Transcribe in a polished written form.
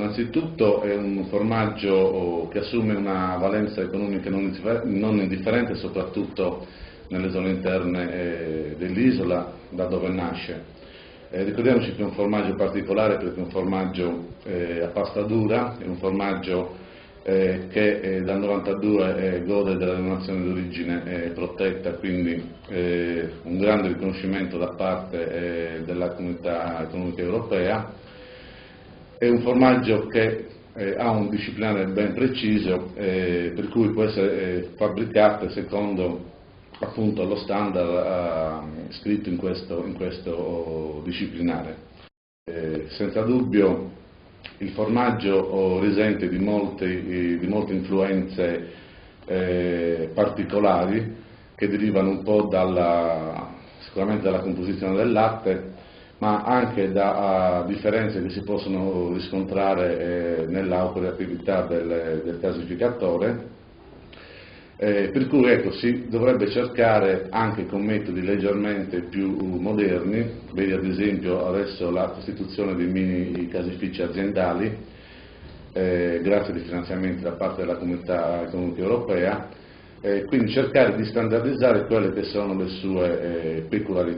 innanzitutto è un formaggio che assume una valenza economica non indifferente, soprattutto nelle zone interne dell'isola, da dove nasce. Ricordiamoci che è un formaggio particolare perché è un formaggio a pasta dura, è un formaggio che dal 92 gode della denominazione d'origine protetta, quindi un grande riconoscimento da parte della Comunità Economica Europea. È un formaggio che ha un disciplinare ben preciso, per cui può essere fabbricato secondo appunto lo standard scritto in questo disciplinare. Senza dubbio il formaggio risente di molte influenze particolari che derivano un po' sicuramente dalla composizione del latte, ma anche da differenze che si possono riscontrare nell'operatività del casificatore, per cui ecco, si dovrebbe cercare anche con metodi leggermente più moderni, vedi ad esempio adesso la costituzione dei mini casifici aziendali, grazie ai finanziamenti da parte della Comunità Economica Europea, quindi cercare di standardizzare quelle che sono le sue peculiarità.